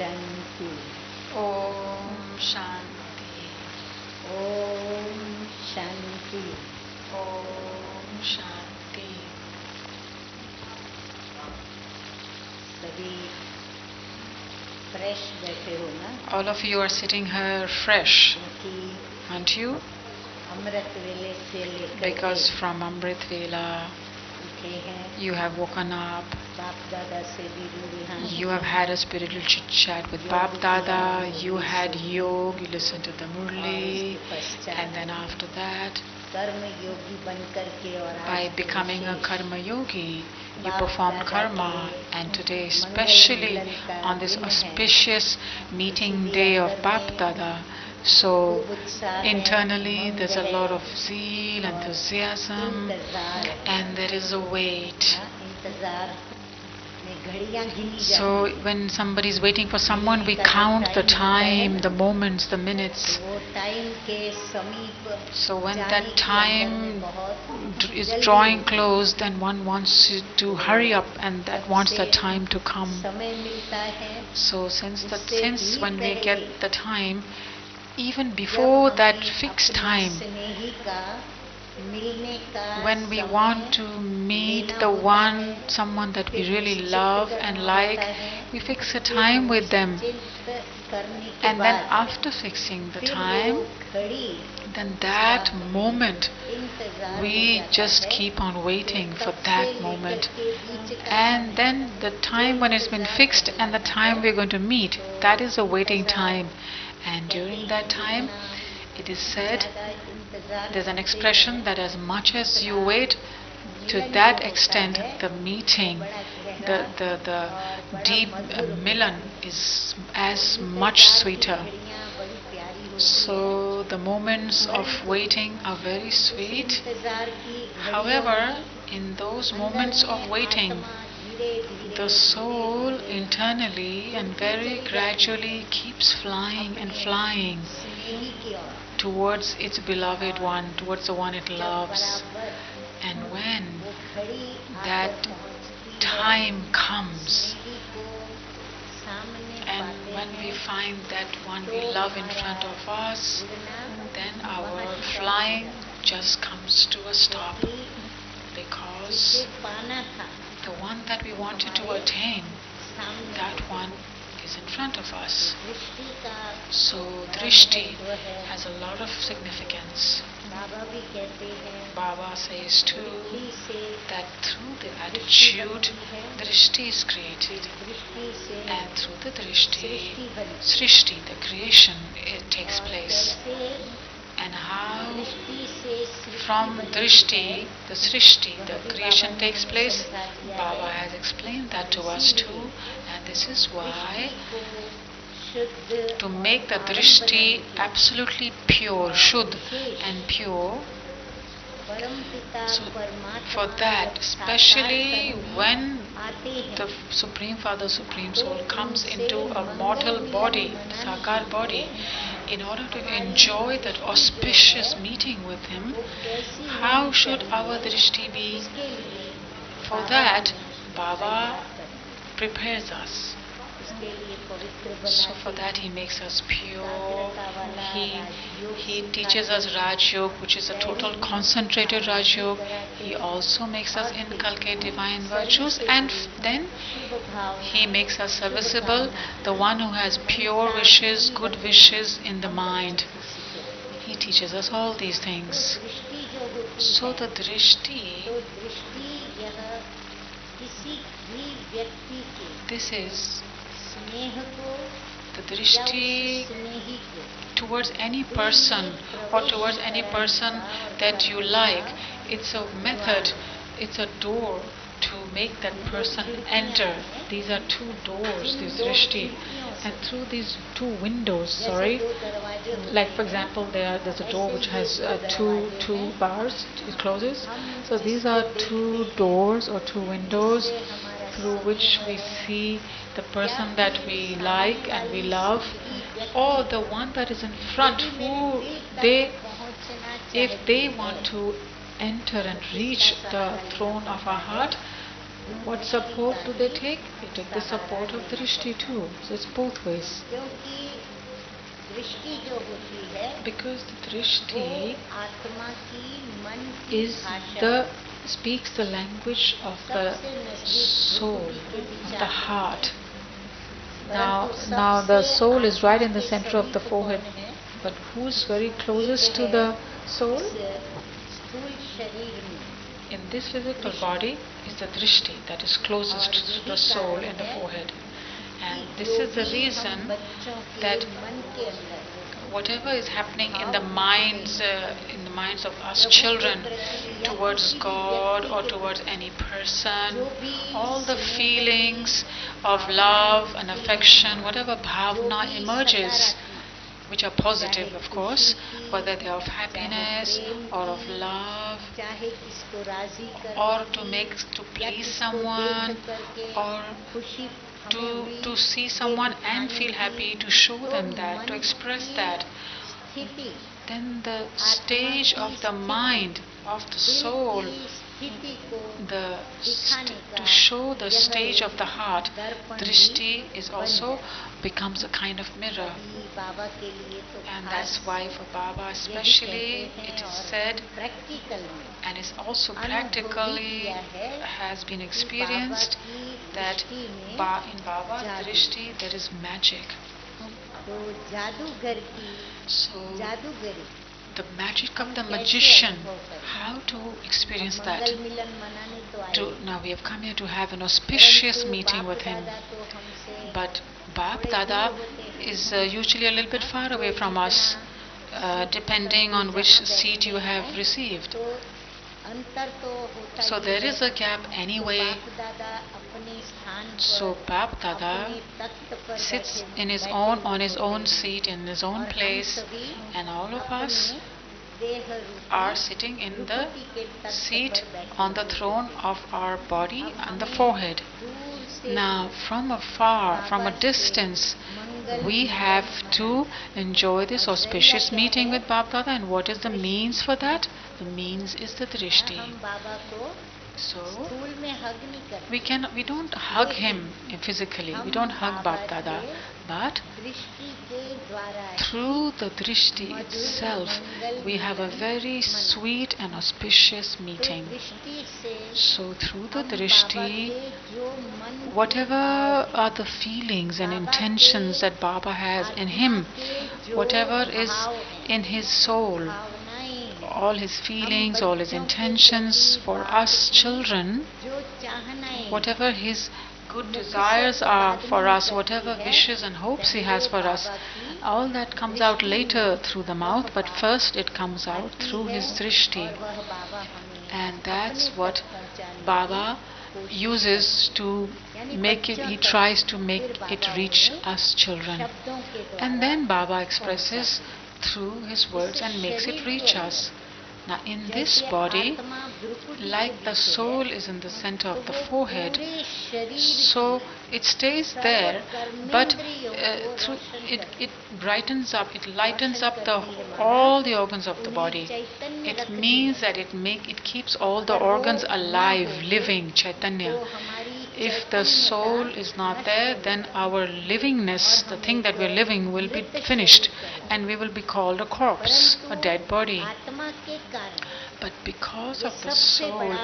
Shanti. Om Shanti. Om Shanti. Om Shanti. सभी fresh बैठे हो ना? All of you are sitting here fresh, क्योंकि aren't you? अमृत वेले से लेकर Because from Amrit Vela उठे हैं, you have woken up, बापदादा से भी रूहानी, you have had a spiritual chit chat with Bapdada, you had yoga, you listened to the Murli, and then after that, कर्म योगी बनकर के और by becoming a karma yogi, you performed karma, and today, especially on this auspicious meeting day of Bapdada, so internally there's a lot of zeal, enthusiasm, and there is a wait. So when somebody is waiting for someone, we count the time, the moments, the minutes. So when that time is drawing close, then one wants to hurry up, and that wants the time to come. So since when we get the time, even before that fixed time, when we want to meet someone that we really love and like, we fix a time with them. And then after fixing the time, then that moment, we just keep on waiting for that moment. And then the time when it's been fixed and the time we're going to meet, that is a waiting time. And during that time, it is said, there's an expression that as much as you wait, to that extent the meeting, the deep milan is as much sweeter. So the moments of waiting are very sweet. However, in those moments of waiting, the soul internally and very gradually keeps flying and flying towards its beloved one, towards the one it loves. And when that time comes, and when we find that one we love in front of us, then our flying just comes to a stop, because the one that we wanted to attain, that one is in front of us. So Drishti has a lot of significance. Baba says too that through the attitude, Drishti is created, and through the Drishti, Srishti, the creation, it takes place. And how from Drishti, the Srishti, the creation takes place, Baba has explained that to us too. And this is why, to make the Drishti absolutely pure, Shuddh and pure, so for that, especially when the Supreme Father, Supreme Soul comes into a mortal body, Sakar body, in order to enjoy that auspicious meeting with him, how should our Drishti be? For that, Baba prepares us. So for that he makes us pure. He teaches us Raj Yoga, which is a total concentrated Raj Yoga. He also makes us inculcate divine virtues, and then he makes us serviceable, the one who has pure wishes, good wishes in the mind. He teaches us all these things. So the Drishti, this is the Drishti towards any person, or towards any person that you like. It's a method, it's a door to make that person enter. These are two doors, this Drishti. And through these two windows, like for example, there's a door which has two bars, it closes. So these are two doors or two windows through which we see the person that we like and we love, or the one that is in front, who if they want to enter and reach the throne of our heart, What support do they take? They take the support of Drishti too. So it's both ways. Because the Drishti speaks the language of the soul, of the heart. Now the soul is right in the center of the forehead, but who's very closest to the soul? In this physical body is the Drishti that is closest to the soul in the forehead. And this is the reason that whatever is happening in the minds of us children towards God or towards any person, all the feelings of love and affection, whatever bhavna emerges, which are positive, of course, whether they are of happiness or of love, or to please someone, or to see someone and feel happy, to show them that, to express that, then the stage of the mind, of the soul, to show the stage of the heart, Drishti is also becomes a kind of mirror. And that's why for Baba especially it is said, and is also practically has been experienced, that in Baba's Drishti there is magic. So the magic of the magician, how to experience that? Now we have come here to have an auspicious meeting with him, but Bapdada is usually a little bit far away from us, depending on which seat you have received. So there is a gap anyway. So Bapdada sits on his own seat, in his own place, and all of us are sitting in the seat on the throne of our body on the forehead. Now from afar, from a distance, we have to enjoy this auspicious meeting with Bapdada. And what is the means for that? The means is the Drishti. So we don't hug him physically, we don't hug Bapdada, but through the Drishti itself we have a very sweet and auspicious meeting. So through the Drishti, whatever are the feelings and intentions that Baba has in him, whatever is in his soul, all his feelings, all his intentions for us children, whatever his good desires are for us, whatever wishes and hopes he has for us, all that comes out later through the mouth, but first it comes out through his Drishti. And that's what Baba uses to make it, he tries to make it reach us children. And then Baba expresses through his words and makes it reach us. Now in this body, like the soul is in the center of the forehead, so it stays there, but through it brightens up, it lightens up all the organs of the body. It means that it keeps all the organs alive, living, Chaitanya. If the soul is not there, then our livingness, the thing that we're living, will be finished, and we will be called a corpse, a dead body. But because of the soul,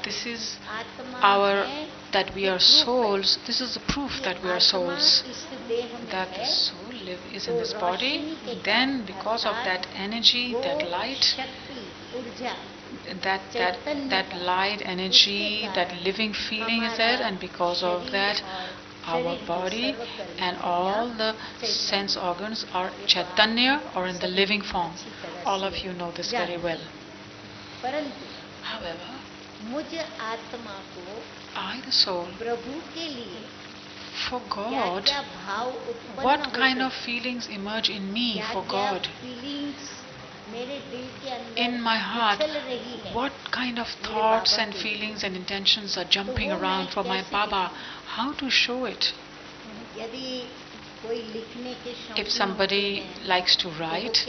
this is that we are souls, this is the proof that we are souls, that the soul is in this body. Then because of that energy, that light, that light energy, that living feeling is there, and because of that our body and all the sense organs are Chaitanya, or in the living form. All of you know this very well. However, I, the soul, for God, what kind of feelings emerge in me for God? In my heart, what kind of thoughts and feelings and intentions are jumping around for my Baba? How to show it? If somebody likes to write,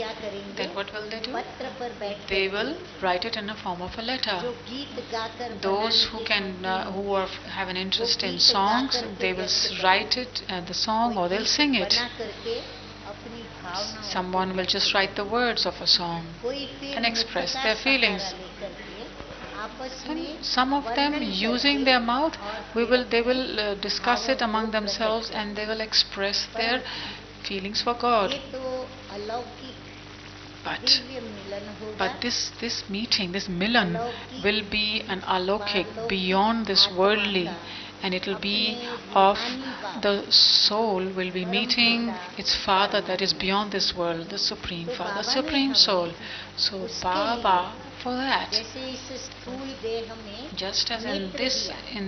then what will they do? They will write it in the form of a letter. Those who have an interest in songs, they will write it, the song, or they'll sing it. Someone will just write the words of a song and express their feelings. And some of them, using their mouth, they will discuss it among themselves, and they will express their feelings for God. But this meeting, this milan, will be an alokik, beyond this worldly, and it will be of the soul will be meeting its Father that is beyond this world, the Supreme Father, Supreme Soul. So Baba, for that, just as in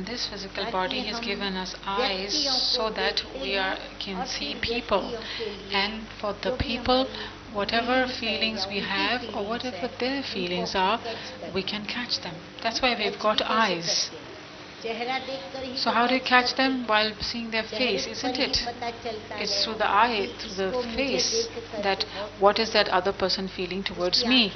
this physical body, He has given us eyes so that we can see people, and for the people, whatever feelings we have or whatever their feelings are, we can catch them. That's why we've got eyes. So how do you catch them? While seeing their face, isn't it? It's through the eye, through the face, that what is that other person feeling towards me?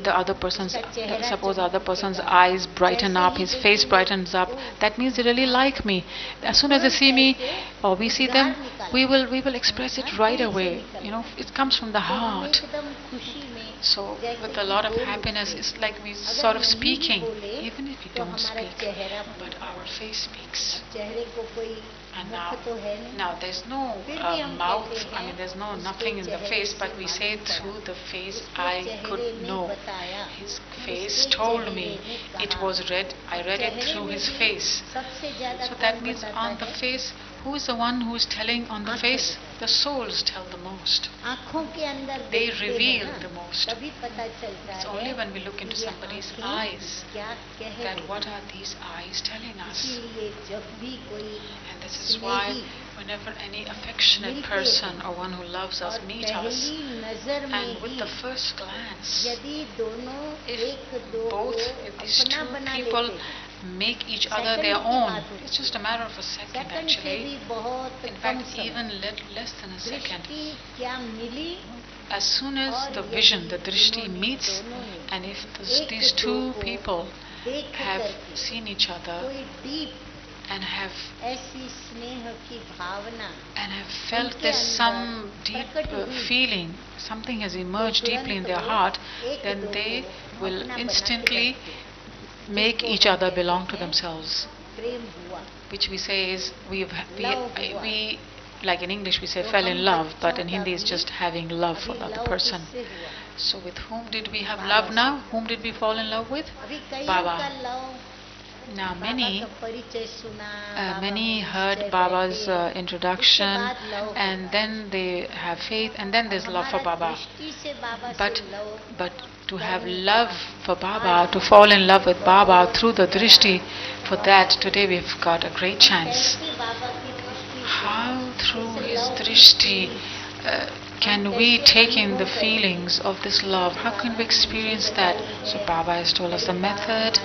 The other person's, suppose the other person's eyes brighten up, his face brightens up, that means they really like me. As soon as they see me or we see them, we will express it right away. It comes from the heart. So with a lot of happiness, it's like we sort of speaking, even if we don't speak, but our face speaks. And now there's no mouth, there's nothing in the face, but we say through the face I could know. His face told me. It was read, I read it through his face. So that means on the face, who is the one who is telling on the face? The souls tell the most. They reveal the most. It's only when we look into somebody's eyes that what are these eyes telling us. And this is why whenever any affectionate person or one who loves us meet us, and with the first glance, if these two people make each other their own, it's just a matter of a second actually. In fact, even less than a second. As soon as the vision, the Drishti meets, and if these two people have seen each other and have felt there's some deep feeling, something has emerged deeply in their heart, then they will instantly make each other belong to themselves, which we say is we like in English we say fell in love, but in Hindi it's just having love for the other person. So with whom did we have love now? Whom did we fall in love with? Baba. Now many heard Baba's introduction, and then they have faith, and then there's love for Baba. But to have love for Baba, to fall in love with Baba through the Drishti, for that today we've got a great chance. How through his Drishti can we take in the feelings of this love? How can we experience that? So Baba has told us the method.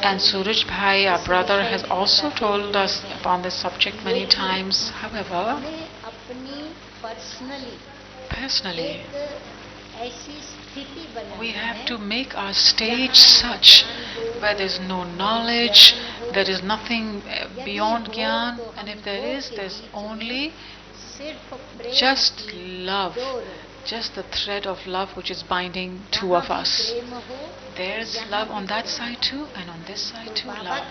And Suraj Bhai, our brother, has also told us upon this subject many times. However, personally, we have to make our stage such where there is no knowledge, there is nothing beyond Gyan, and if there is, there's only just love, just the thread of love which is binding two of us. There's love on that side too, and on this side too, love.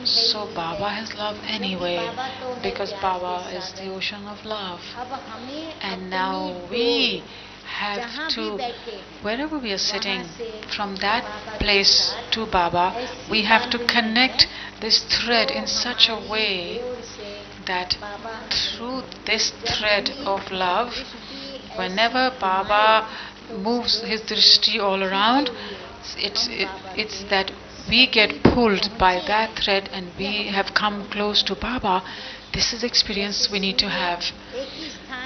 So Baba has love anyway, because Baba is the ocean of love. And now we have to, wherever we are sitting, from that place to Baba, we have to connect this thread in such a way that through this thread of love, whenever Baba moves his drishti all around, it's that we get pulled by that thread and we have come close to Baba. This is the experience we need to have.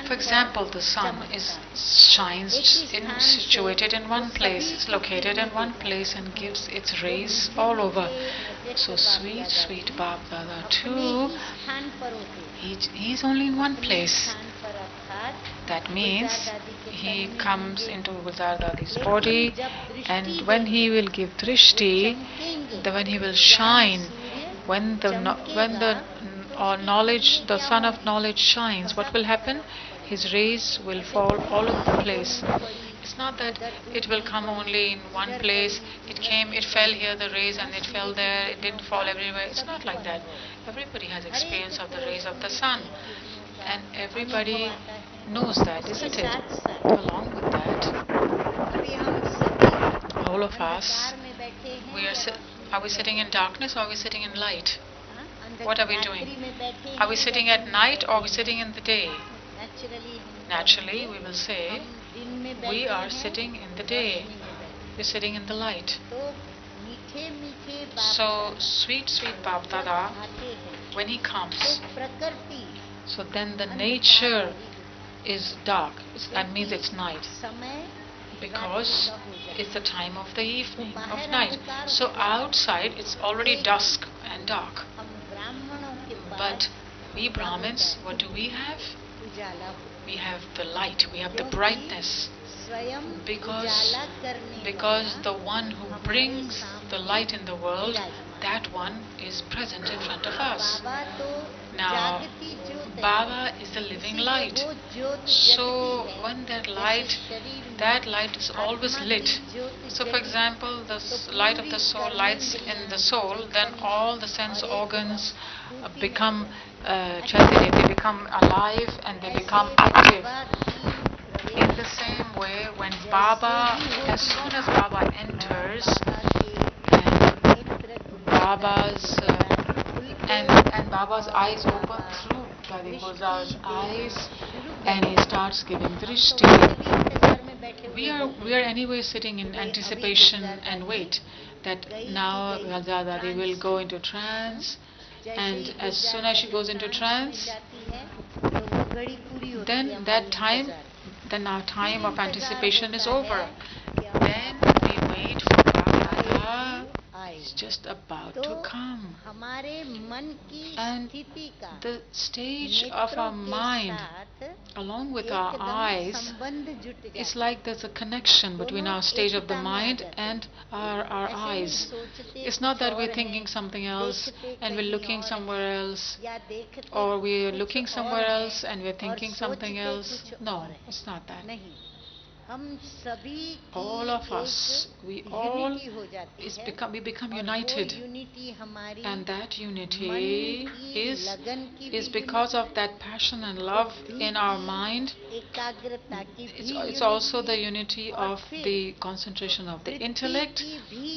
For example, the sun shines situated in one place, it's located in one place and gives its rays all over. So sweet, sweet Bapdada too, he's only in one place. That means he comes into Bapdada's body, and when he will give Drishti, when he will shine, when the knowledge, the sun of knowledge shines, what will happen? His rays will fall all over the place. It's not that it will come only in one place. It fell here, the rays, and it fell there. It didn't fall everywhere. It's not like that. Everybody has experience of the rays of the sun, and everybody knows that, isn't it? Along with that, all of us, are we sitting in darkness or are we sitting in light? What are we doing? Are we sitting at night or are we sitting in the day? Naturally, we will say we are sitting in the day. We're sitting in the light. So, sweet, sweet Bapdada, when he comes, so then the nature is dark. That means it's night. Because it's the time of the evening, of night. So outside it's already dusk and dark. But we Brahmins, what do we have? We have the light, we have the brightness. Because the one who brings the light in the world, that one is present in front of us. Now, Baba is the living light. So when that light is always lit. So for example, the light of the soul lights in the soul, then all the sense organs become they become alive and they become active. In the same way, when Baba, as soon as Baba enters, and Baba's eyes open through Gada's eyes, and he starts giving Drishti. We are anyway sitting in anticipation and wait that now Bapdada will go into trance, and as soon as she goes into trance, then our time of anticipation is over. Then we wait for Bapdada. He's just about to come. And the stage of our mind, along with our eyes, it's like there's a connection between our stage of the mind and our eyes. It's not that we're thinking something else and we're looking somewhere else, or we're looking somewhere else and we're thinking something else. No, it's not that. All of us, we become united, and that unity is because of that passion and love in our mind. It's also the unity of the concentration of the intellect,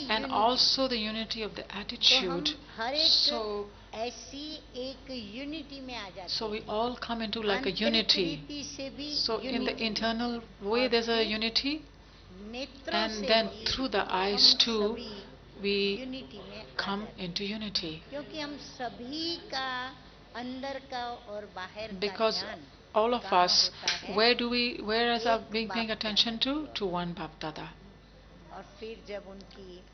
and also the unity of the attitude. So we all come into like a unity. So in the internal way there's a unity, and then through the eyes too we come into unity. Because all of us, where is our being paying attention to? To one Bapdada.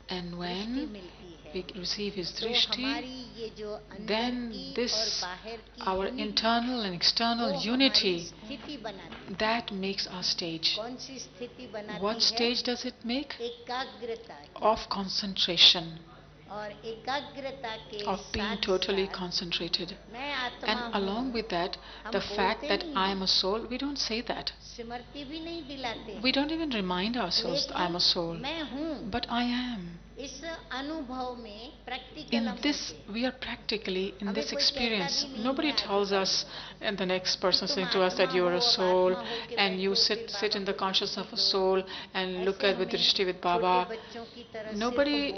And when we receive his Drishti, then this, our internal and external unity, that makes our stage. What stage does it make? Of concentration. Of being totally concentrated. And along with that, the fact that I am a soul, we don't say that. We don't even remind ourselves I am a soul. But I am. In this, we are practically in this experience. Nobody tells us, and the next person saying to us that you are a soul, and you sit in the consciousness of a soul, and look at with Drishti with Baba. Nobody,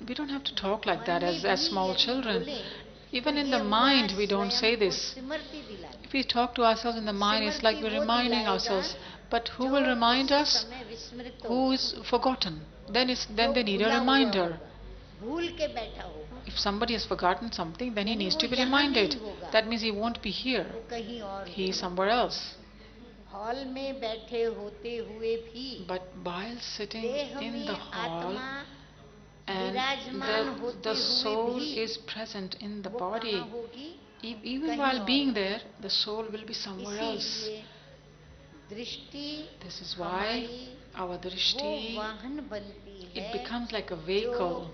we don't have to talk like that as small children. Even in the mind, we don't say this. If we talk to ourselves in the mind, it's like we're reminding ourselves. But who will remind us? Who is forgotten? Then they need a reminder. If somebody has forgotten something, then he needs to be reminded. That means he won't be here. He is somewhere else. But while sitting in the hall, and the soul is present in the body. Even while being there, the soul will be somewhere else. This is why our Drishti, it becomes like a vehicle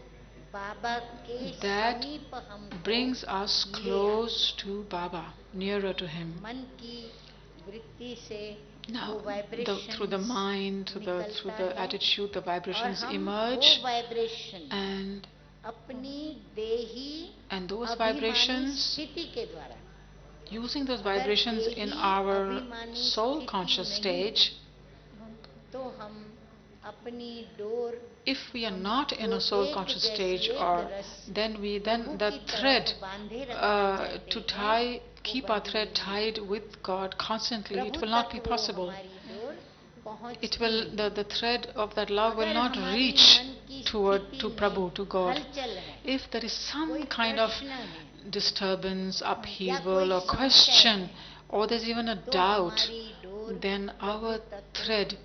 that brings us close to Baba, nearer to him. Now, through the mind, through the attitude, the vibrations emerge, and those vibrations, using those vibrations in our soul conscious stage, if we are not in a soul conscious stage, or then the thread to keep our thread tied with God constantly, it will not be possible. It will, the thread of that love will not reach to Prabhu, to God. If there is some kind of disturbance, upheaval, or question, or there's even a doubt, then our thread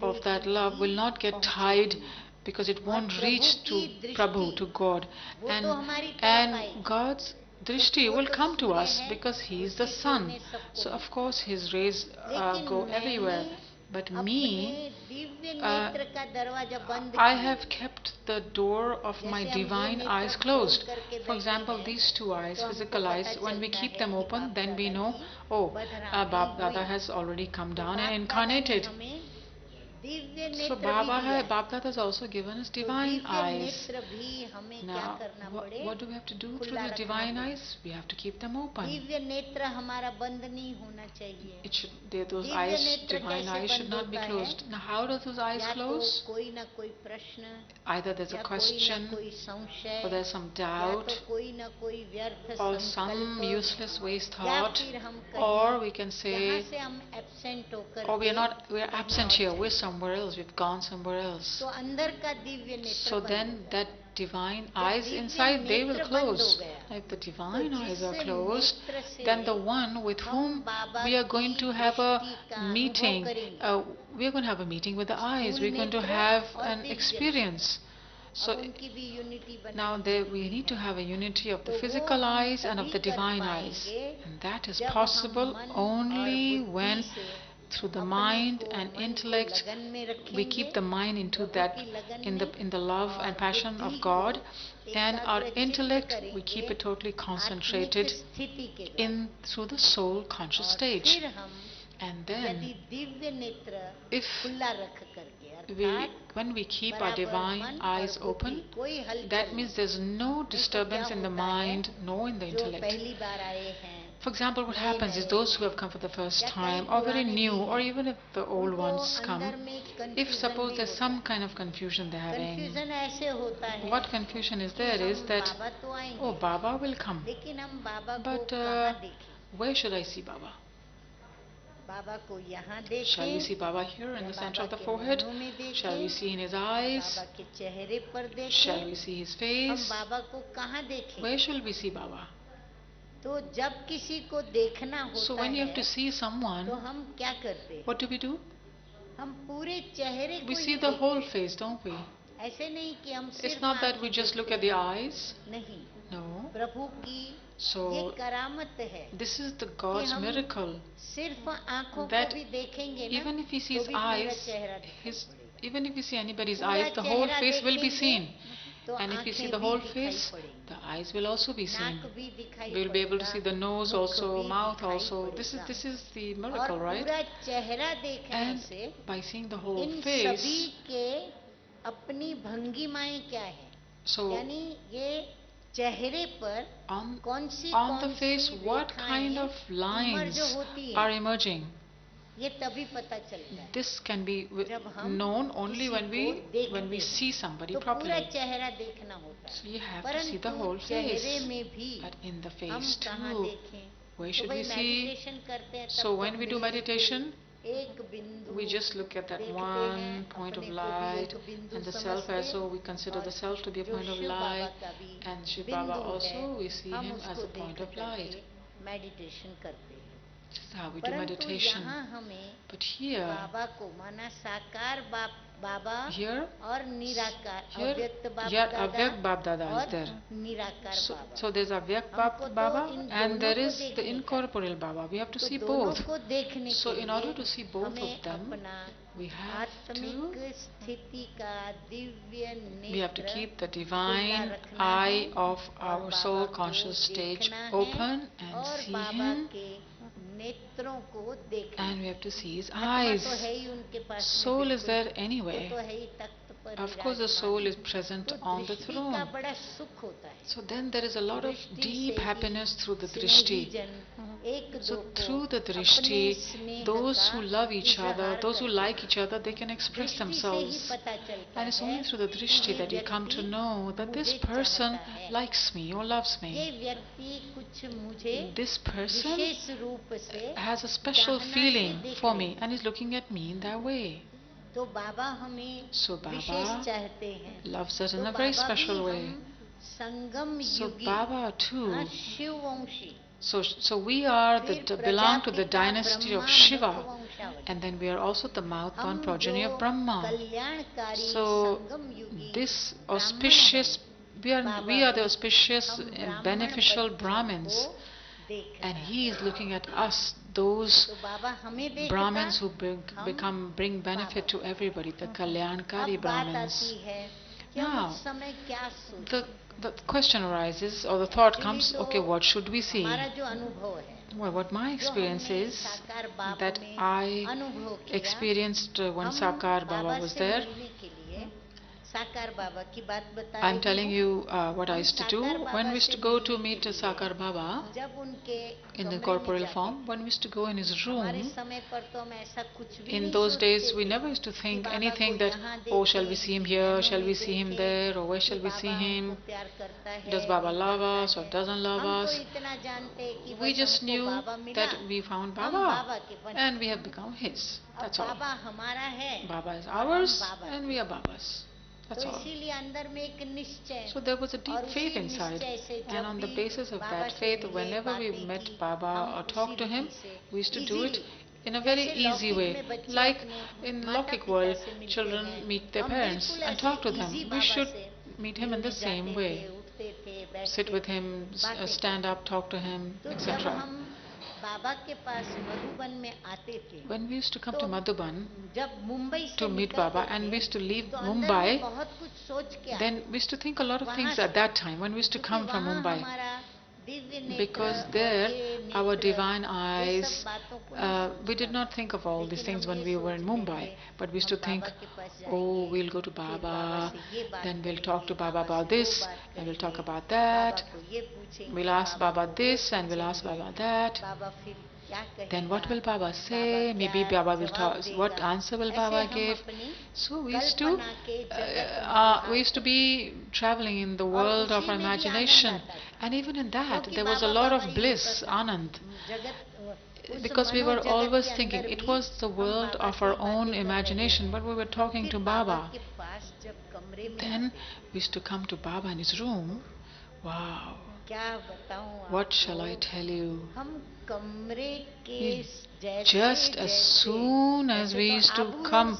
of that love will not get tied, because it won't reach to Prabhu, to God. And God's Drishti will come to us because He is the sun. So of course His rays go everywhere. But me, I have kept the door of my divine eyes closed. For example, these two eyes, physical eyes, when we keep them open, then we know, oh, Bapdada has already come down and incarnated. So Bapdada has also given us divine eyes. Now, what do we have to do through these divine eyes? We have to keep them open. Those eyes, divine eyes, should not be closed. Now, how do those eyes close? Either there's a question, or there's some doubt, or some useless waste thought, or we can say, or we're absent here, we're somewhere else, we've gone somewhere else. So then that divine eyes inside, they will close. If the divine eyes are closed, then the one with whom we are going to have a meeting, we are going to have a meeting with the eyes, we're going to have an experience. So now we need to have a unity of the physical eyes and of the divine eyes, and that is possible only when, through the mind and intellect, we keep the mind into that, in the love and passion of God, and our intellect, we keep it totally concentrated in through the soul conscious stage. And then, when we keep our divine eyes open, that means there's no disturbance in the mind, nor in the intellect. For example, what happens is those who have come for the first time, or very new, or even if the old ones come, if suppose there's some kind of confusion they're having, what confusion is there is that, oh, Baba will come, but where should I see Baba? Shall we see Baba here in the center of the forehead? Shall we see in his eyes? Shall we see his face? Where shall we see Baba? So when you have to see someone, what do? We see the whole face, don't we? It's not that we just look at the eyes. No. So this is the God's miracle, that even if He sees eyes, even if you see anybody's eyes, the whole face will be seen. And if you see the whole face, the eyes will also be seen. We will be able to see the nose also, mouth also. This is the miracle, right? And by seeing the whole face, so on the face, what kind of lines are emerging? This can be known only when we see somebody properly. So you have to see the whole face. But in the face too, where should we see? So when we do meditation, we just look at that one point of light, and the self also, we consider the self to be a point of light, and Shiv Baba also, we see him as a point of light. This is how we do meditation. But here, Baba here, और निराकार here, अव्यक्त बाप here दादा Avyak Bapdada is और there. निराकार बाबा. So there's Avyak हमको तो Baba in and दोनों there को is the देखने का है. incorporeal Baba. We have to तो see दोनों both. को देखने So के in order लिए to see both हमें of them, अपना we have आत्मिक स्थिति का दिव्य we have to नेत्र keep the खुला divine रखना है eye of और our बाबा soul को conscious stage देखना है open and और see बाबा him, के नेत्रों को देखना and we है. have to see his आत्मा eyes. तो है ही उनके पास में Soul is बिल्कुल. there वो anyway. तो है ही तख्त पर Of course the विराजमान. soul is present तो on the दृष्टि का throne. बड़ा सुख होता है. So then there is a lot of दृष्टि deep से ही happiness through the Snehi drishti. जन एक So दो को through the अपने drishti, स्नेह those का who love each other, इजहार those who करते like हैं. each other, they can express दृष्टि से ही themselves. पता चलता And it's है only through the कि drishti ये that you come to व्यक्ति know that this मुझे person चाहता है. likes me or loves ये me. व्यक्ति कुछ मुझे This person विशेष रूप से has a special चाहना से feeling देख for रहे me हैं. and is looking at me in that way. तो बाबा हमें So विशेष Baba चाहते हैं. loves us तो in a very बाबा भी special way. हम संगम So युगी Baba too. शिववंशी. So we are belong to the dynasty of Shiva, and then we are also the mouth-born progeny of Brahma. So this auspicious, we are the auspicious and beneficial Brahmins, and he is looking at us, those Brahmins who bring benefit to everybody, the Kalyankari Brahmins. Now, the question arises, or the thought comes, okay, what should we see? Well, what my experience is that I experienced when Sakar Baba was there. I'm telling you what I used to do. When we used to go to meet Sakar Baba in the corporeal form, when we used to go in his room, in those days we never used to think anything that, oh, shall we see him here, shall we see him there, or where shall we see him? Does Baba love us or doesn't love us? We just knew that we found Baba and we have become his. That's all. Baba is ours and we are Baba's. That's all. So there was a deep faith inside, and on the basis of that faith, whenever we met Baba or talked to him, we used to do it in a very easy way. Like in the Lokik world, children meet their parents and talk to them. We should meet him in the same way. Sit with him, stand up, talk to him, etc. When we used to come to Madhuban to meet Baba and we used to leave Mumbai, then we used to think a lot of things at that time when we used to come from Mumbai. Because there, our divine eyes, we did not think of all these things when we were in Mumbai. But we used to think, oh, we'll go to Baba, then we'll talk to Baba about this, and we'll talk about that. We'll ask Baba this, and we'll ask Baba that. Then what will Baba say? Maybe Baba will talk. What answer will Baba give? So we used to be traveling in the world of our imagination, and even in that there was a lot of bliss, anand, because we were always thinking it was the world of our own imagination, but we were talking to Baba. Then we used to come to Baba in his room. Wow. What shall I tell you? Just as soon as we used to come,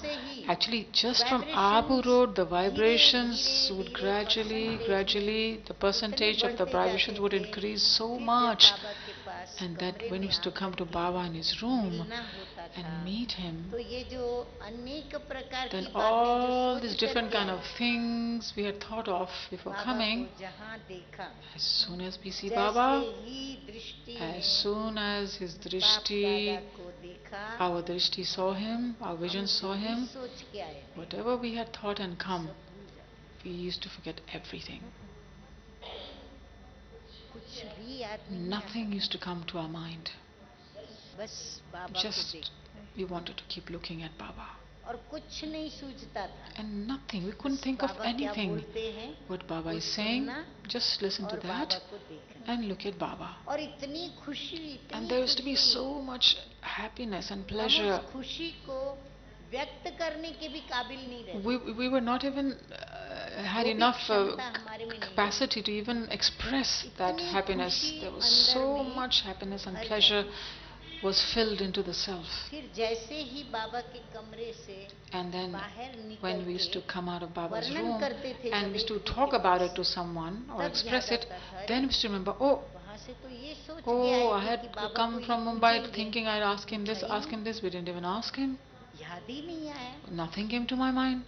actually just from Abu Road, the vibrations would gradually, the percentage of the vibrations would increase so much. And that when we used to come to Baba in his room and meet him, then all these different kind of things we had thought of before coming, as soon as we see Baba, as soon as his drishti, our drishti saw him, our vision saw him, whatever we had thought and come, we used to forget everything. Nothing used to come to our mind. Just we wanted to keep looking at Baba. And nothing, we couldn't think of anything. What Baba is saying, just listen to that and look at Baba. And there used to be so much happiness and pleasure. We were not even had enough capacity to even express that happiness. There was so much happiness and pleasure was filled into the self. फिर जैसे ही बाबा के कमरे से And then बाहर when निकल we used to के come out of Baba's वर्णन room करते थे and जब we used to एक talk के about pass, it to someone or तब express याद it, आता था, then we used to remember, oh, वहाँ से तो ये सोच के आए I थे had कि बाबा come को from ये Mumbai पूछेंगे, thinking I'd ask him this, ask him this. We didn't even ask him. याद ही नहीं आया. Nothing came to my mind.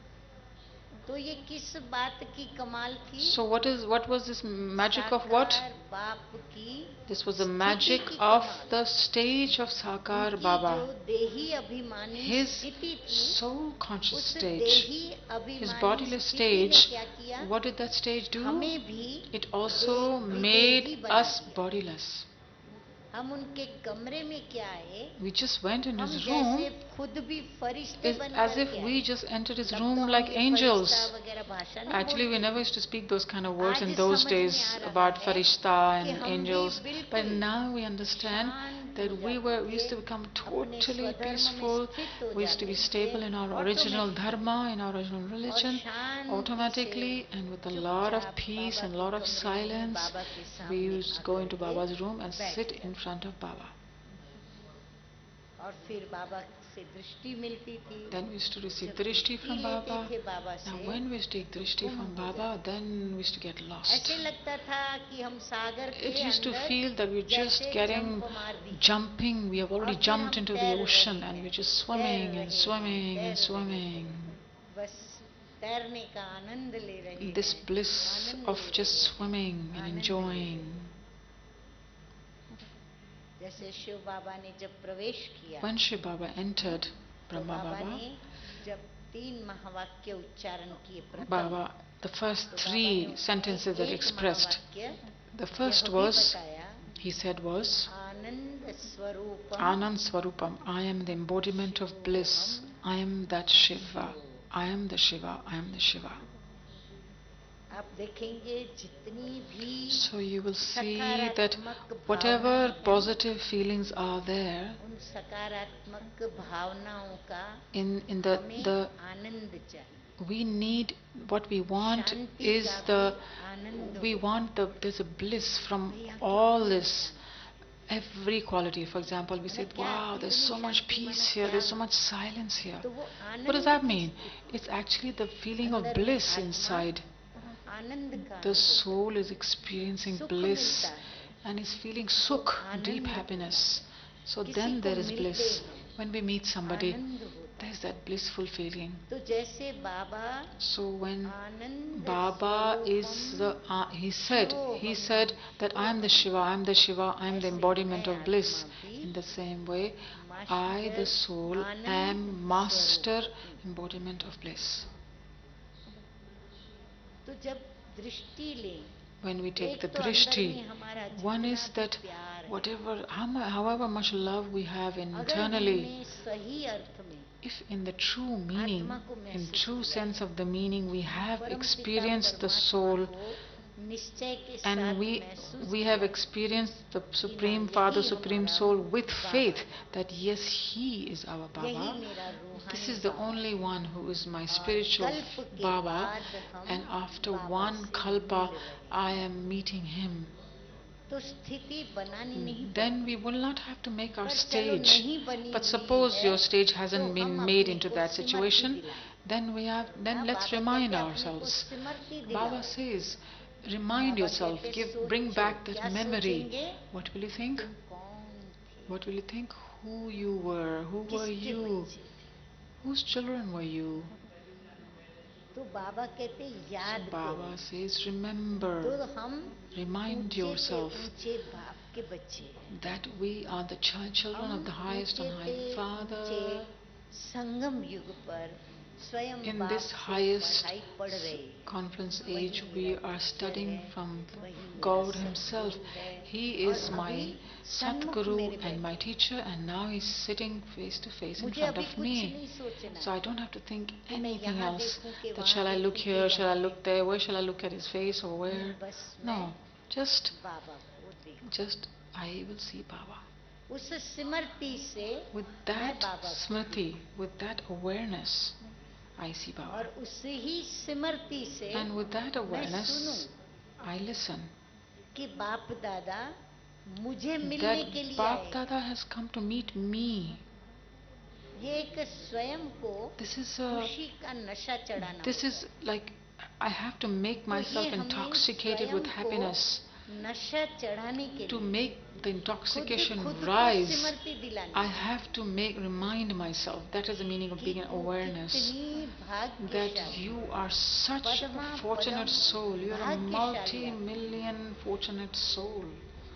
तो ये किस बात की कमाल थी? So what was this magic of what? साकार बाप की This was the स्थिति magic की of कमाल. the stage of Sakar उनकी Baba. जो देही अभिमानी His स्थिति थी, soul conscious उस stage, देही his अभिमानी bodiless स्थिति ने stage, क्या किया? what did that stage do? हमें भी It also विदेही made बना us दिया. bodiless. हम उनके कमरे में क्या आए? We just went in हम his जैसे room खुद भी फरिश्ते is बन as if करके we आए. just entered his तब room तो हम like ये angels. फरिश्ता वगैरह भाषा नहीं Actually, we बोलते never थे. used to speak those kind of words आज in those समझ में days आ रहा about है farishta कि and हम भी angels. But बिल्कुल now we understand शांत that हो we जाते used थे, to become अपने totally स्वधर्म में peaceful. स्थित हो We used to be जाते stable थे in our original automatically, dharma, in our original और religion, शांति automatically, से and with a lot of चुपचाप peace बाबा and a के lot of कमरे में silence, बाबा के we सामने used to go आकर into के Baba's room and बैठ sit in जाते. front of Baba. और फिर बाबा से दृष्टि मिलती थी. Then we used to receive जब Drishti दृष्टि from लेते Baba. थे बाबा Now से when we used to take तो Drishti गुम from हो Baba, जाते. then we used to get lost. ऐसे लगता था कि हम सागर It के used to अंदर feel that we're just जैसे getting जंप मार दी, jumping. We have और already फिर jumped हम into the तैर ocean रहे and हैं, we're just तैर swimming रहे and हैं, swimming तैर and रहे swimming. हैं. बस तैरने का आनंद ले रहे This हैं, bliss आनंद of ले just रहे हैं, swimming and आनंद ले enjoying. रहे हैं. जैसे शिव बाबा ने जब प्रवेश किया, When Shiv Baba entered, तो Brahma बाबा Baba, ने जब 3 महावाक्य उच्चारण किए प्रथम, Baba, the first तो बाबा ने 3 sentences that एक expressed, महावाक्य the first यह भी was, बताया, he said was, आनंद स्वरूपम Anand Swarupam, I am the embodiment of bliss. I am that Shiva. I am the Shiva. I am the Shiva. आप देखेंगे जितनी भी So you will see that सकारात्मक whatever भावनाएं हैं, positive feelings are there उन सकारात्मक भावनाओं का in हमें the आनंद चाहिए. we need, what we want Shanti is का the, भी आनंद we हो. want the, there's a bliss from भैया कितनी all this, Shanti. every quality. For example, we say, मतलब क्या wow, there's इतनी so much शांति peace माना here, क्या there's so है? much silence here. तो वो What does आनंद that की mean? स्थिति, It's actually the feeling of अंदर में bliss आत्मा inside. आनंद का The अनुभव soul is experiencing सुख bliss मिलता है. and is feeling sukh, Anand deep होता happiness. So किसी then को there is मिलते bliss. हैं, When we meet somebody, आनंद होता there's है. that blissful feeling. तो जैसे बाबा So when Anand Baba is the, he said that I am the Shiva, I am the Shiva, I am the embodiment of bliss. In the same way, I, the soul, am master embodiment of bliss. तो जब दृष्टि लें, When we take एक the तो अंदर drishti, में हमारा one जितना is भी that प्यार है, whatever, however much love we have अगर internally, हमने सही अर्थ में if in the true meaning, आत्मा को in महसूस true किया, sense of the meaning, we have परम पिता experienced the परमात्मा soul को निश्चय के and साथ we महसूस have किया experienced the कि Supreme ना Father, यही Supreme हमारा Soul with बाबा faith है, that yes, He is our यही Baba. मेरा This रूहानी is the Baba only one who is my और spiritual कल्प के Baba, बाद हम and after बाबा one से kalpa, मिल रहे हैं. I am meeting Him. तो स्थिति बनानी नहीं पड़ती. Then we will not have to make our पर चलो stage. नहीं बनी But हुई suppose है, your stage तो hasn't हम been made अपने into को that Smriti situation, दिलाएं. then let's Baba remind कहते हैं, अपने को ourselves. स्मृति Baba दिलाओ. says, remind बाबा yourself, कहते हैं, bring सोचो. back क्या that memory. सोचेंगे? What will you think? तुम कौन थे? What will you think? Who you were? Who were किसके you? बच्चे थे? Whose children were you? तो बाबा कहते याद So Baba करो. says, तो remember, हम remind ऊंचे से yourself ऊंचे बाप के बच्चे हैं. that we are the children हम of the highest ऊंचे and से high Father. ऊंचे संगम युग पर स्वयं In बाप this से highest पढ़ाई पढ़ रहे. conference वही age, मेरा we are teacher studying है, from वही मेरा God सद्गुरु Himself. है. He और is अभी my सन्मुख Satguru मेरे and my बैठे. teacher, and now He's sitting face to face in मुझे front अभी of कुछ me. नहीं सोचना So I है don't have to think कि मैं anything यहाँ else. देखूं कि That वहाँ shall I look देखूं कि here, shall I वहाँ look देखूं. there, where shall I look at His face or where? बस मैं No, just बाबा को देखूं. I will see Baba. उस स्मृति से With मैं that बाबा को smriti, with that awareness, I see और Baba. उस ही स्मृति से And with that मैं awareness, सुनूं I listen. कि बाप दादा मुझे मिलने that के लिए Bapdada has come to meet me. ये एक स्वयं को खुशी का नशा चढ़ाना This is like I have to make myself intoxicated with happiness. नशा चढ़ाने के To लिए make the intoxication खुद को rise, Smriti दिलानी I have to remind myself. That is the meaning of being an awareness. कितनी That भाग्यशाली you are such a fortunate soul. You are a multi-million fortunate soul.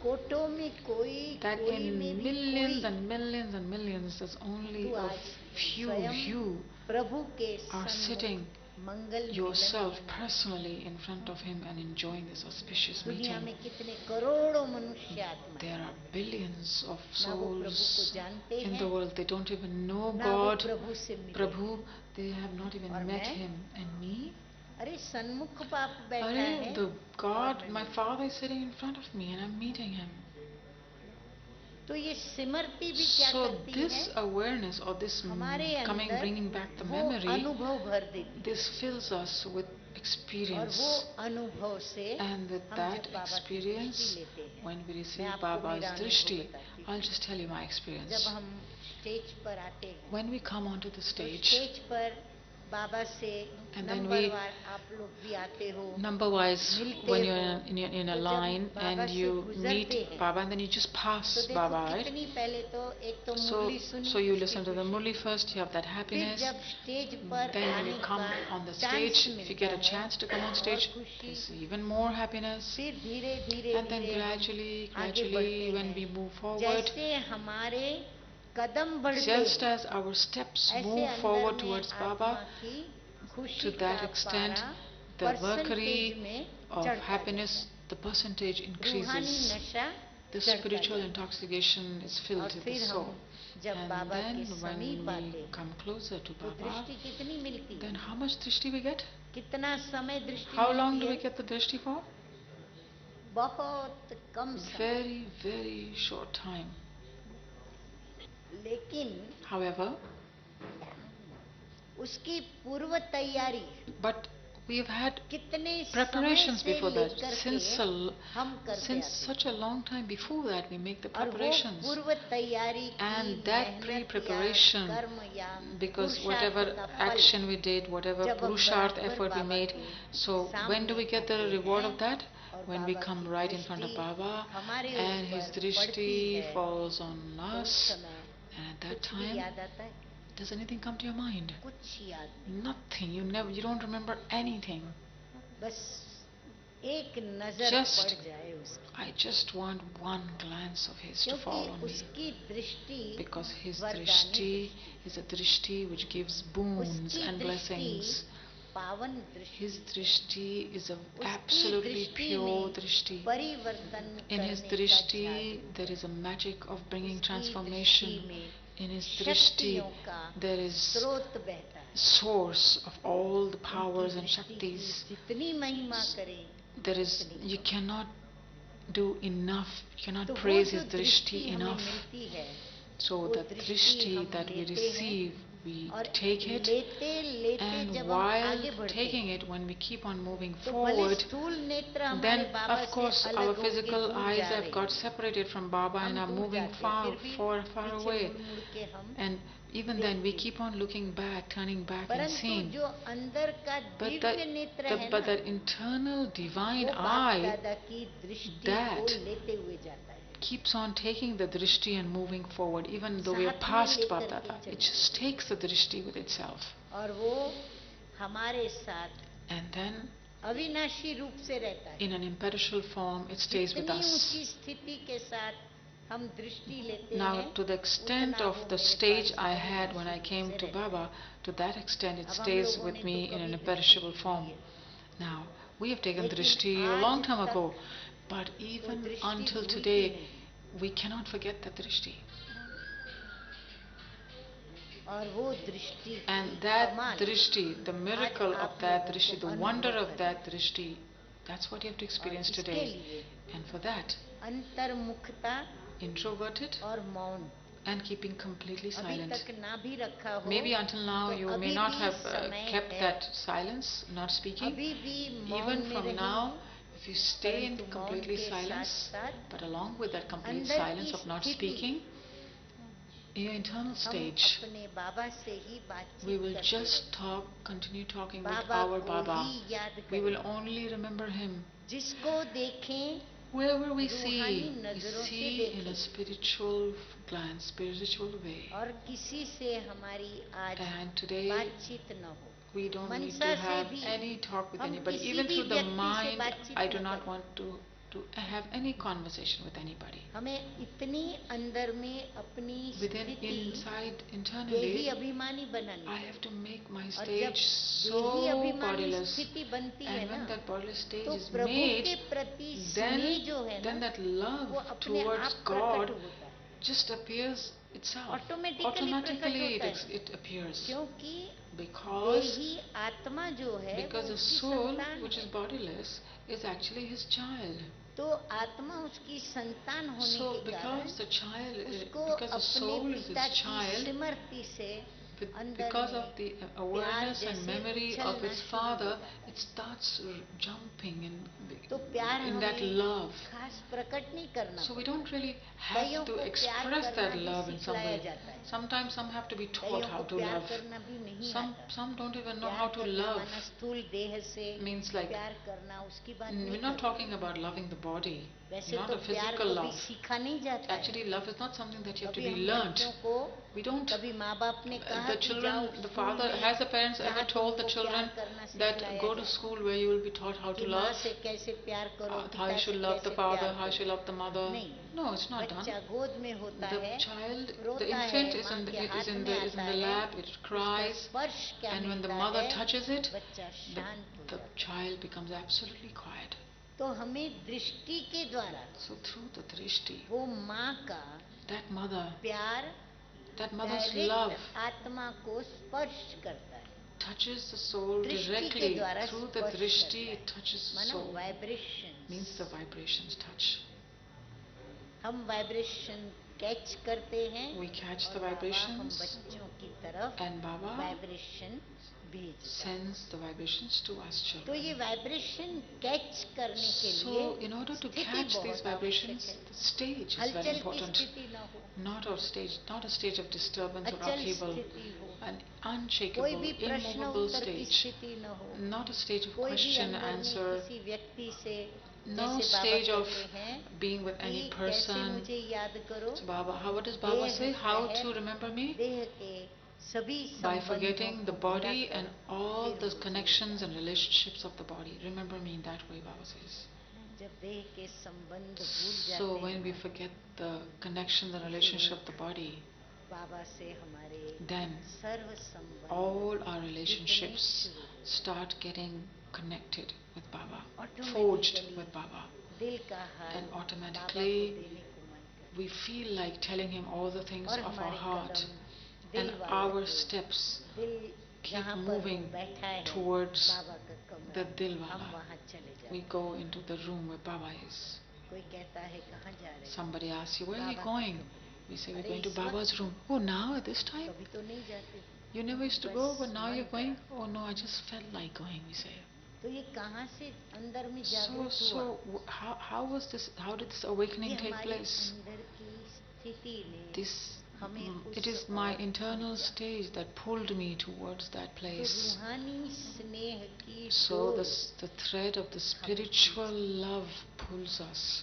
कोटों में कोई That कोई in में भी millions कोई and millions and millions, there's only तू a आज few स्वयं you प्रभु के are sitting Mangal yourself Milan personally in front of him and enjoying this auspicious दुनिया meeting. में कितने करोड़ों मनुष्य आत्मा There are billions of ना वो प्रभु को souls जानते in हैं the world. They don't even know ना वो God. प्रभु से मिले Prabhu, they have not even और met मैं? him. And me? अरे सन्मुख बाप बैठा Arey, है the God, और मैं my मिलूं। Father is sitting in front of me and I'm meeting him. तो ये स्मृति भी क्या So करती this है awareness or this हमारे coming, अंदर bringing back the वो memory, अनुभव भर देती this fills us with और वो experience. अनुभव से And with हम that जब बाबा की experience, दृष्टि लेते हैं when we मैं receive आपको Baba's मेरा अनुभव Drishti, बताती I'll हूँ just tell you my experience. जब हम स्टेज पर आते हैं When we come onto the तो stage, स्टेज पर बाबा से and then नंबरवार आप लोग भी आते हो number wise, मिलते when हो you're in a तो जब line बाबा and से you गुजरते meet हैं Baba and then you just pass तो देखो Baba, right? कितनी पहले तो एक तो So, मुरली सुनी so you उसकी listen to the खुशी Murli first, you have that फिर happiness. जब स्टेज पर Then when आने you come का on the chance stage, if you मिलता get a है chance to come on और stage, खुशी there's even more happiness. फिर धीरे धीरे And then धीरे हम gradually, आगे gradually, बढ़ते when we हैं move forward, जैसे हमारे कदम बढ़ते just हैं as our steps ऐसे move अंदर forward में towards आत्मा Baba, की to खुशी that का extent, पारा the परसेंटेज mercury में of चढ़ता happiness, जाता the percentage है रूहानी increases. नशा The चढ़ता spiritual जाता intoxication is है filled और with the फिर soul. हम जब And बाबा के then when समीप आते we हैं come closer to तो Baba, दृष्टि कितनी मिलती then है how much drishti we get? कितना समय दृष्टि How long मिलती do we है get the drishti for? बहुत कम समय Very, very short time. लेकिन However, उसकी पूर्व तैयारी but we have had कितने preparations समय से before that. लेकर Since के हम करते since आते such a long time before that, we make the और वो preparations. पूर्व तैयारी की And that मेहनत pre-preparation, या कर्म या because पुरुषार्थ whatever का फल action we did, whatever जब हम purusharth बराबर effort we बाबा made, के so when do we सामने get the आते reward हैं of that? और When we बाबा come की right in front of दृष्टि Baba हमारे and his ऊपर पड़ती drishti है falls on तो उस us, समय and at that कुछ भी time, याद आता है does anything come to your mind? कुछ याद नहीं Nothing. You don't remember anything. बस एक नजर Just, पड़ जाए उसकी I just want one glance of his to क्योंकि fall on me. उसकी दृष्टि Because his वरदानी drishti is a drishti which gives boons उसकी and दृष्टि blessings. पावन दृष्टि His drishti is an उसकी absolutely दृष्टि pure में drishti. परिवर्तन In his करने का drishti, जादू there is a magic of bringing उसकी transformation. दृष्टि में In his drishti, शक्तियों का there is स्रोत बहता है source of all the उनकी powers and दृष्टि की shaktis. जितनी महिमा करें There is, उतनी you come. cannot do enough, you cannot तो वो praise जो his दृष्टि drishti हमें enough. मिलती है So वो the दृष्टि drishti हम that we लेते हैं receive, we और take it, लेते लेते and जब हम while आगे बढ़ते taking हैं it, when we keep on moving तो भले forward, स्थूल नेत्र हमारे then बाबा of से course अलग our होके physical दूर eyes जा have रहे got हैं separated from Baba and हम are दूर moving जाते हैं far, फिर भी far, far पीछे away. मुड़ मुड़ के हम And even then we देखते keep on looking back, turning back and परंतु seeing. जो अंदर का But दिव्य नेत्र है but ना that internal divine वो बाप eye दादा की दृष्टि को that लेते हुए जाता है keeps on taking the drishti and moving forward, even though we are साथ में past लेकर Bapdada. के It चलता just takes the drishti with itself. है और वो हमारे साथ And then, अविनाशी रूप से रहता है in an imperishable form, it stays with जितनी us. ऊंची स्थिति के साथ हम दृष्टि लेते Now, हैं to the extent उतना of वो the मेरे stage pass I had when I अविनाशी came रूप to से रहता है। Baba, to that extent it अब हम stays लोगों with ने me तो in an कभी imperishable दृष्टि form. ली है Now, we have taken लेकिन drishti a आज long time तक ago, but वो even दृष्टि until भूलती today, नहीं we cannot forget the drishti. और वो दृष्टि And की that कमाल drishti, the miracle आज of आप that लोगों drishti, को the wonder अनुभव of करें। that drishti, that's what you have to और experience इसके today. लिए And for that, अंतर्मुखता introverted और मौन and keeping completely अभी silent. तक ना भी रखा हो Maybe until now तो you अभी may not भी have समय kept है that silence, not speaking. अभी भी मौन Even में from रहिए now, if you stay in परंतु मौन completely के silence, साथ but along with that complete अंदर silence की of not स्थिति speaking, in your internal हम stage, अपने बाबा से ही we बातचीत will करते just रहेंगे, continue talking with Baba our को Baba. ही याद We will करेंगे, only remember him. जिसको देखें Whoever we रूहानी see, we नजरों से see in a देखें, spiritual glance, spiritual way. और किसी से हमारी आज And today, बातचीत न हो, we don't need Mansa to से have भी any talk with हम anybody. किसी Even भी through the व्यक्ति से mind, बातचीत I do न not करें, want to have any conversation with anybody. हमें इतनी अंदर में अपनी Within, स्थिति inside, देही internally, अभिमानी बनानी I चाहिए, have to make my और जब stage देही so अभिमानी bodiless. स्थिति बनती है And ना, when that bodiless stage तो is प्रभु made, के प्रति then, स्नेह जो है then ना, that love वो अपने towards आप God प्रकट होता है, just appears itself. ऑटोमेटिकली प्रकट Automatically होता है, it appears. क्योंकि Because देही आत्मा जो है वो the उसकी soul, संतान which is है, bodiless, is actually his child. तो आत्मा उसकी संतान होने So के कारण because the child, उसको because the अपने soul is पिता his की child, स्मृति से अंदर because में of the प्यार awareness and जैसे memory of उछलना its शुरू हो father, जाता है, it starts jumping तो प्यार in that हमें love. खास प्रकट नहीं करना So we पड़ता, don't really have कईयों to को प्यार express करना that भी love in some सिखलाया way. जाता है, Sometimes some have to be taught कईयों how को to प्यार love. करना भी नहीं आता, Some don't even know प्यार how to करना love. माना स्थूल देह से Means like, प्यार करना, उसकी बात नहीं we're not कर talking रहे, about loving the body, वैसे not तो a प्यार physical कभी love. सीखा नहीं जाता है, Actually, love is not something that you have to कभी be हम learnt. बच्चों को, We don't. कभी माँ बाप ने कहा The कि children, जाओ the स्कूल father, में has the parents ever जहाँ told the तुमको children प्यार करना that सिखलाया go to जाए, school where you will be taught how कि to माँ love, से कैसे प्यार करो, how you पिता should से love the कैसे father, प्यार how you should करो, love the mother? नहीं, No, it's not done. बच्चा गोद में होता The है, child, the रोता infant है, is माँ in the, के हाथ में is in आता the है, lap, it उसका cries, स्पर्श क्या and when the मिलता mother है, touches it, बच्चा the, शांत हो the जाता है, child becomes absolutely quiet. तो हमें दृष्टि के द्वारा So through the Drishti, वो माँ का that mother, प्यार that mother's डायरेक्ट love आत्मा को स्पर्श करता है, touches the soul दृष्टि के directly. द्वारा Through the स्पर्श Drishti, करता it है, touches the मानो soul. Vibration, Means the vibrations touch. हम वाइब्रेशन कैच करते हैं, We catch और the बाबा हम vibrations, बच्चों की तरफ and Baba वाइब्रेशन भेजता है, sends the vibrations to us तो ये children. वाइब्रेशन कैच करने के लिए So in order to स्थिति catch these बहुत आवश्यक vibrations, है, the stage is very हलचल की important. स्थिति ना हो, Not a stage of disturbance or अचल upheaval, स्थिति हो, an कोई unshakable, भी प्रश्न immovable उत्तर की stage. स्थिति न हो, Not a stage of कोई भी question अंदर में answer, किसी व्यक्ति से, no जैसे बाबा stage of कहते हैं being with कि any कैसे person. मुझे याद करो, So Baba, what does Baba say? How रहित to remember me? देह के सभी By संबंधों forgetting the को body भुलाकर and all फिर the मुझे connections and याद relationships of the body. Remember me in that way, Baba says. करो। जब देह के संबंध भूल So जाते when we हैं, forget the connections and relationship of the body, बाबा से हमारे then सर्व संबंध all our जुटने relationships शुरू हो जाते start getting connected with Baba, हैं। forged with Baba. दिल का हाल And बाबा को automatically देने को मन करता we feel like telling him all the things और of our हमारे heart, कदम दिल and वाला our जो steps दिल keep जहाँ पर वो moving बैठा है towards बाबा का the कमरा, Dilwala. हम वहाँ चले जाते We हैं। go into the room where Baba is. कोई कहता है कहाँ जा रहे हैं, Somebody asks you, where are you बाबा का going? कमरा। We say, we're अरे going to इस Baba's वक्त room. Oh, now at this time? कभी तो नहीं जाते थे, You never used to बस go, but now मन you're going? करा। Oh no, I just felt like going, we say. तो ये कहाँ से अंदर में So, जागृत हुआ, how was this, how did this awakening ये take हमारी place? अंदर की स्थिति ने This, हमें it उस is my ओर internal खींचा। stage that pulled me towards that तो place. रूहानी स्नेह की So door the thread of the spiritual love pulls us.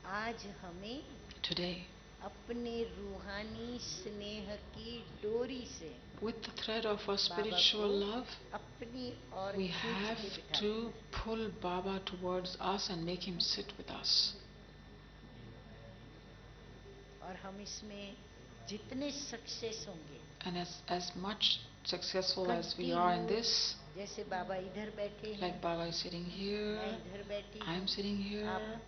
आज हमें Today, अपने रूहानी स्नेह की डोरी से with the thread of our Baba spiritual को love, अपनी ओर we खींच have के बिठा to देना है। pull Baba towards us and make him sit with us. और हम इसमें जितने सक्सेस होंगे, And as much successful as we are in this, जैसे बाबा इधर बैठे हैं, like Baba is sitting मैं here, इधर बैठी I'm हूँ, sitting here, आप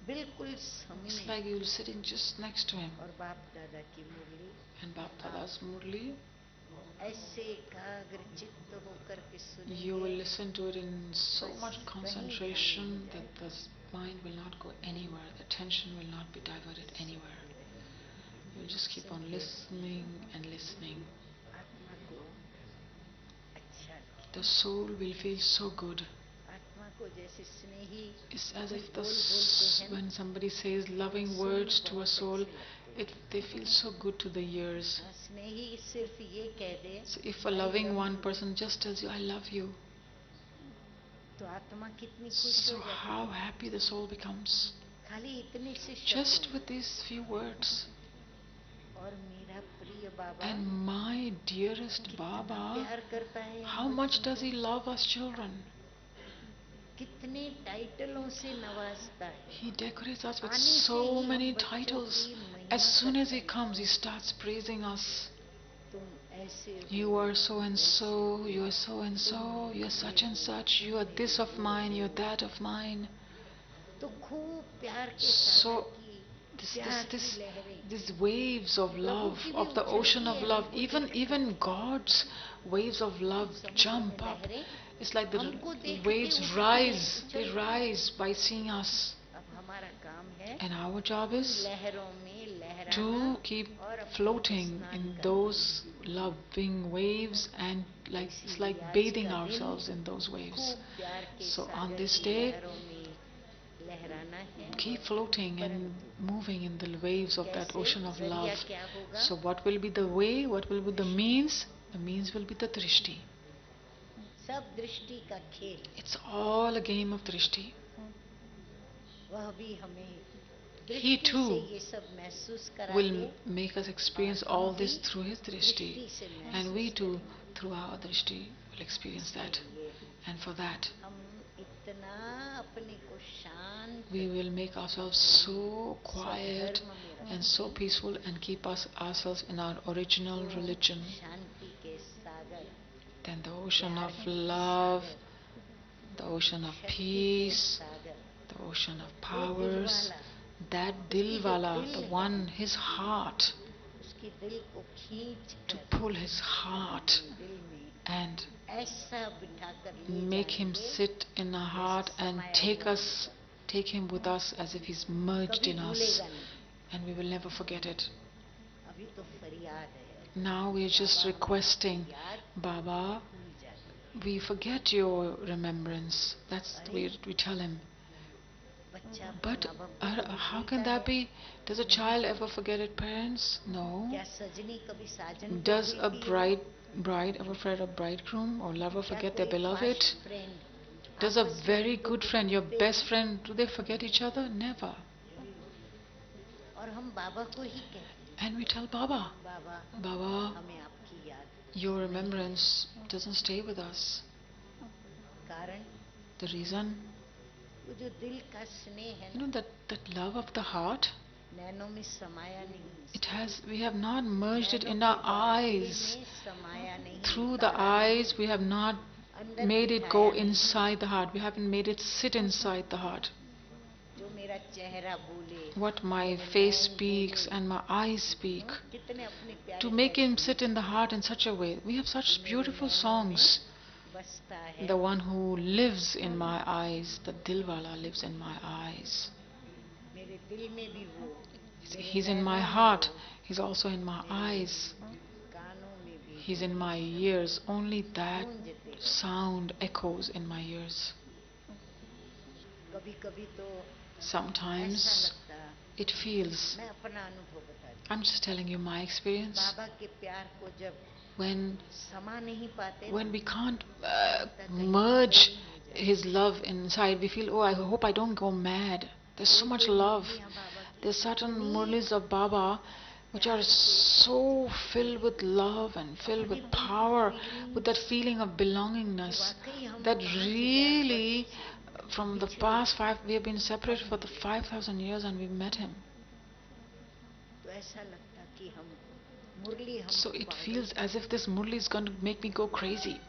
बिल्कुल it's समीप, like you're sitting just next to him. और बाप दादा की मुरली And Bapdada's Murli, ऐसे एकाग्र चित्त होकर के you will सुनेंगे, listen to it in so much concentration that the mind will not go anywhere, the attention will not be diverted anywhere. You'll just keep on listening and listening. आत्मा को अच्छा लगे, The soul will feel so good. आत्मा को जैसे जैसे स्नेही It's as कोई if बोल बोलते हैं when somebody says loving soon words to a बहुत soul, अच्छे लगते हैं। they feel so good to the ears. स्नेही सिर्फ ये कह दे So if a I loving love one you, person just tells you, I love you, तो आत्मा कितनी खुश so हो जाती how है happy the soul becomes खाली इतने से just शब्दों with these few words. में। और मेरा प्रिय बाबा And my dearest कितना Baba, प्यार करता है हम how much बच्चों does he को, love us children? कितने टाइटलों से नवाजता है। He decorates us with आने से so ही हम many बच्चों titles. की महिमा As soon as he करते हैं। comes, he starts praising us. तुम ऐसे You हो, are so and वैसे so, हो, you are so and so, तुम you are such ये and हो, such, you are तुम this मेरे of वो mine, you हो। are that of mine. तो खूब प्यार के सागर So की this प्यार this की लहरें, these waves of Prabhu love, की भी of the ocean उछलती of है love, हमको even देखते even God's waves of love समुद्र में jump up. लहरें It's like the हमको देखते waves उठती हैं, rise, they उछलती हैं। rise by seeing us. अब हमारा काम है And our job उन is लहरों में लहराना to keep और अपने को floating स्नान in करना। those loving waves and it's like इसीलिए आज bathing का दिन ourselves in those waves. खूब प्यार के So on सागर this की day, लहरों में लहराना है। keep floating and परंतु moving in the waves of that कैसे, ocean of जरिया love. क्या होगा? So what will be the way? What will be the means? The means will be the drishti. सब दृष्टि का खेल, It's all a game of drishti. वह भी हमें He दृष्टि से too ये सब महसूस करा will के make us experience और हम all this भी through his drishti. दृष्टि से And we महसूस too, करेंगे। through our drishti, will experience इसके that. लिए And for that, हम इतना अपने को शांत we will make ourselves so quiet स्वधर्म में and so रखेंगे। peaceful and keep ourselves in our original तो religion. शांति के सागर, Then the ocean प्यार of के love, Sagar, the ocean of शक्ति के peace, Sagar, the ocean of वो दिल powers, वाला, that उसकी जो dilwala, दिल the है, one, his heart, उसकी दिल को खींच to कर pull his heart अपने दिल में and ऐसा बिठा कर ले make him जाएंगे sit in our heart and समाया take हुआ us, take him with us as if he's merged कभी in us, भूलेगा नहीं। and we will never forget it. अभी तो फरियाद है, Now we are just बाबा हमें requesting, आपकी याद Baba, भूल जाती है। we forget your remembrance. That's the way we tell him. बच्चा अपने But माँ बाप को कभी how भूलता can that है? be? Does a child ever forget its parents? No. क्या सजनी कभी साजन को Does a भूलती है? bride ever forget a bridegroom or lover क्या forget कोई their beloved? खास फ्रेंड Does a आपस में very एक दो good को friend, your भूलते best हैं? friend, do they forget each other? Never. और हम बाबा को ही कहते हैं, And we tell Baba, Baba Baba, हमें आपकी याद your नहीं remembrance doesn't stay with us. है। कारण The reason, वो जो दिल का स्नेह है you ना, know, that love of the heart, नैनों में समाया नहीं, we have not merged it Naino in की our बरादरी eyes. में समाया नहीं, Through the उतारा eyes, नहीं, we have not अंदर made it बिठाया go नहीं। inside the heart. We haven't made it sit inside the heart. जो मेरा चेहरा बोले, What my मेरे face नैन speaks बोले, and my eyes speak, कितने अपने प्यारे to make him प्यारे sit in the heart in such a way. We have such मेरे beautiful नैनों songs. में बसता है, The one who lives in my eyes, the Dilwala lives in my eyes. मेरे दिल में भी वो, मेरे He's in my नैनों में heart. वो, He's also in my eyes. कानों में भी He's वो in my ears. Only that गूंजते हैं। sound echoes in my ears. कभी कभी तो ऐसा Sometimes लगता, it feels, मैं अपना अनुभव बताती I'm just telling you my हूँ, experience, बाबा के प्यार को जब when समा नहीं पाते when ना, we can't लगता कहीं merge कोई हो जाए। his love inside, we feel, oh, I hope I don't go mad. There's so much कोई love. मुरलियाँ बाबा की There's certain इतनी murlis of Baba which are so filled with love and filled with power, with that feeling of belongingness, that really from the past we have been separated for the 5,000 years and we met him. तो ऐसा लगता कि हम मुरली हम So it feels as if this murli is going to make me go crazy.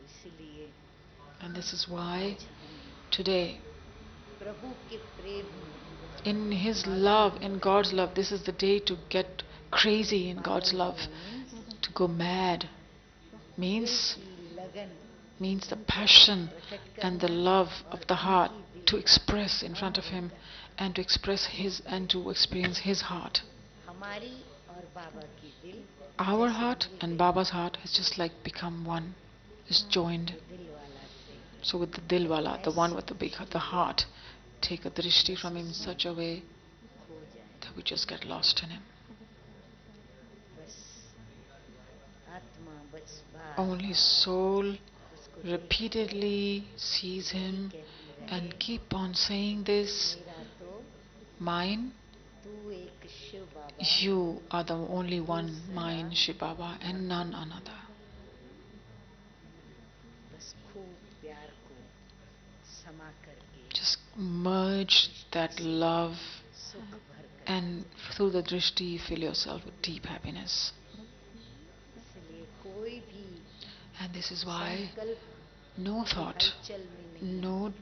इसलिए And this is why आज हम today, प्रभु के प्रेम में in his love, in God's love, this is the day to get crazy in God's love, to go mad. Means the passion and the love of the heart to express in front of him and to express his and to experience his heart. हमारी और बाबा की दिल Our heart and Baba's heart has just like become one. is joined. So with the Dilwala, the one with the big heart, the heart, take a Drishti from him in such a way that we just get lost in him. Only soul repeatedly sees him and keep on saying this, mine, you are the only one, mine, Shiv Baba, and none another. Just merge that love, and through the Drishti fill yourself with deep happiness. And this is why no thought, no,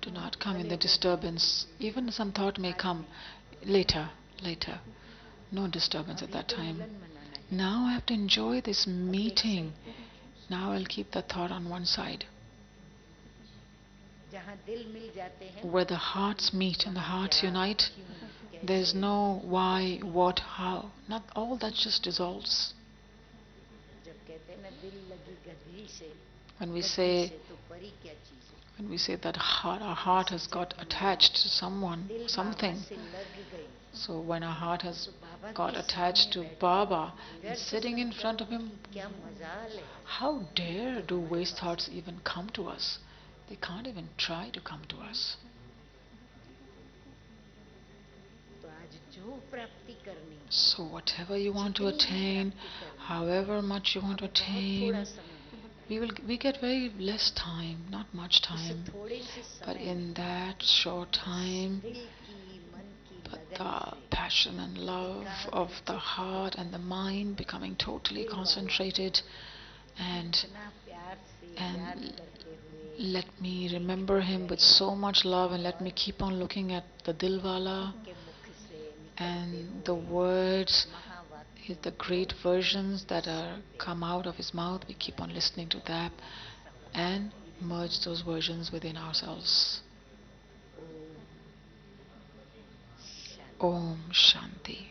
do not come in the disturbance. Even some thought may come later. No disturbance at that time. Now I have to enjoy this meeting. Now I'll keep the thought on one side. Where the hearts meet and the hearts unite, there's no why, what, how. Not all that just dissolves. When we say that our heart has got attached to someone, something. So when our heart has got attached to Baba, and sitting in front of him, how dare do waste thoughts even come to us? They can't even try to come to us. So whatever you want to attain, however much you want to attain, we get very less time, not much time, but in that short time, but the passion and love of the heart and the mind becoming totally concentrated, and let me remember him with so much love, and let me keep on looking at the Dilwala and the words, the great versions that are come out of his mouth. We keep on listening to that and merge those versions within ourselves. Om Shanti.